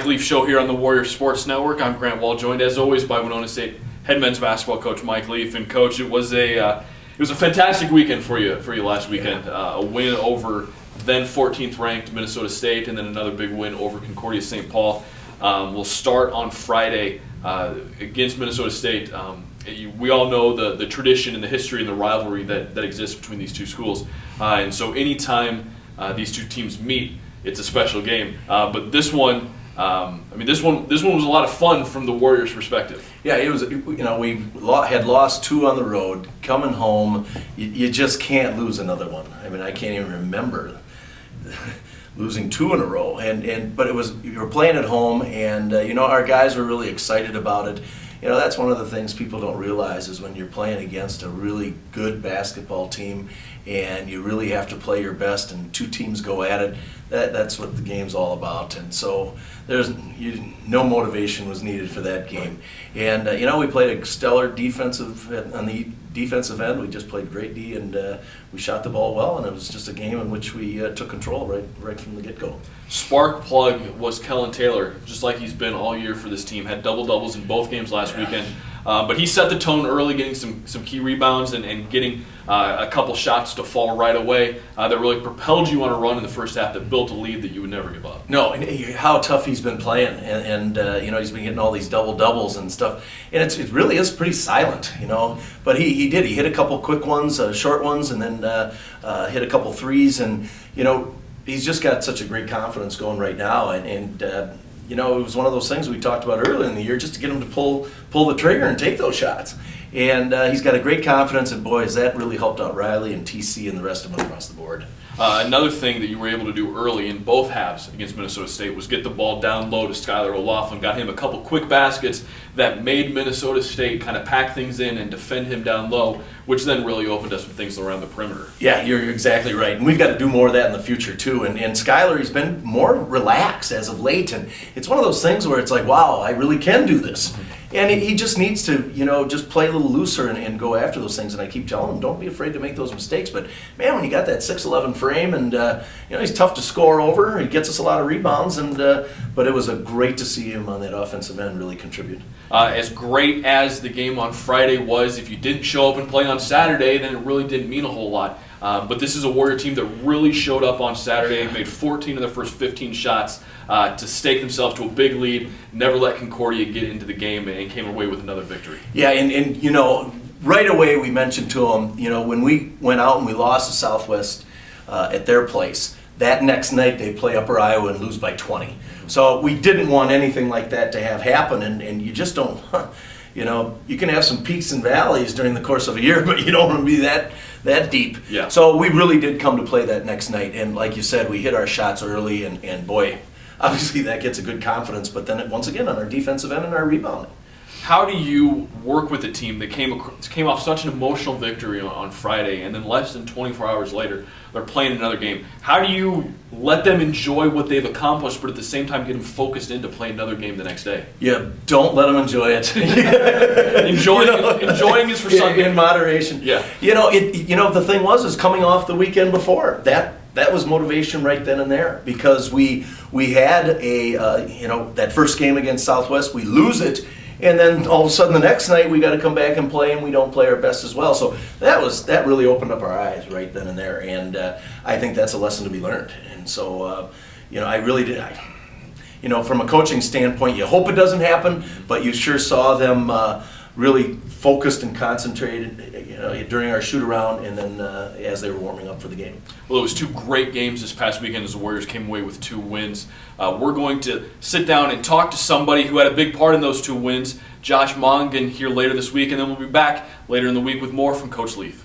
Leaf Show here on the Warrior Sports Network. I'm Grant Wall, joined as always by Winona State head men's basketball coach Mike Leaf. And Coach, it was a fantastic weekend for you last weekend. A win over then 14th ranked Minnesota State, and then another big win over Concordia-St. Paul. We'll start on Friday against Minnesota State. We all know the tradition and the history and the rivalry that exists between these two schools, and so anytime these two teams meet, it's a special game. But this one, this one was a lot of fun from the Warriors' perspective. Yeah, it was. We had lost 2 on the road. Coming home, you just can't lose another one. I mean, I can't even remember losing 2 in a row. But it was, you were playing at home, and our guys were really excited about it. That's one of the things people don't realize is when you're playing against a really good basketball team and you really have to play your best and 2 teams go at it, that's what the game's all about. And so no motivation was needed for that game. And we played a stellar defensive on the defensive end. We just played great D, and we shot the ball well, and it was just a game in which we took control right from the get-go. Spark plug was Kellen Taylor, just like he's been all year for this team. Had double-doubles in both games last weekend. But he set the tone early, getting some key rebounds and getting a couple shots to fall right away that really propelled you on a run in the first half that built a lead that you would never give up. No, and how tough he's been playing, and he's been getting all these double-doubles and stuff, and it really is pretty silent, But he hit a couple quick ones, short ones, and then hit a couple threes, and he's just got such a great confidence going right now, and it was one of those things we talked about earlier in the year, just to get him to pull the trigger and take those shots. And he's got a great confidence, and boy, has that really helped out Riley and TC and the rest of them across the board. Another thing that you were able to do early in both halves against Minnesota State was get the ball down low to Skylar O'Loughlin. Got him a couple quick baskets that made Minnesota State kind of pack things in and defend him down low, which then really opened us some things around the perimeter. Yeah, you're exactly right. And we've got to do more of that in the future, too. And Skylar, he's been more relaxed as of late. And it's one of those things where it's like, wow, I really can do this. And he just needs to, just play a little looser and go after those things. And I keep telling him, don't be afraid to make those mistakes. But, man, when you got that 6'11" frame and, he's tough to score over. He gets us a lot of rebounds. But it was great to see him on that offensive end really contribute. As great as the game on Friday was, if you didn't show up and play on Saturday, then it really didn't mean a whole lot. But this is a Warrior team that really showed up on Saturday, made 14 of their first 15 shots to stake themselves to a big lead, never let Concordia get into the game, and came away with another victory. Yeah, and right away we mentioned to them, when we went out and we lost to Southwest at their place, that next night they play Upper Iowa and lose by 20. So we didn't want anything like that to have happen, and you just don't, you can have some peaks and valleys during the course of a year, but you don't want to be that deep. Yeah. So we really did come to play that next night, and like you said, we hit our shots early, and boy, obviously that gets a good confidence, but then once again on our defensive end and our rebounding. How do you work with a team that came off such an emotional victory on Friday, and then less than 24 hours later they're playing another game? How do you let them enjoy what they've accomplished, but at the same time get them focused in to play another game the next day? Yeah, don't let them enjoy it. Enjoying is for Sunday. In moderation. Yeah. The thing was coming off the weekend before that was motivation right then and there, because we had that first game against Southwest, we lose it. And then all of a sudden the next night we got to come back and play, and we don't play our best as well. So that really opened up our eyes right then and there, and I think that's a lesson to be learned. And so I really did. From a coaching standpoint, you hope it doesn't happen, but you sure saw them really focused and concentrated during our shoot around, and then as they were warming up for the game. Well, it was 2 great games this past weekend as the Warriors came away with 2 wins. We're going to sit down and talk to somebody who had a big part in those 2 wins, Josh Mongan, here later this week, and then we'll be back later in the week with more from Coach Leaf.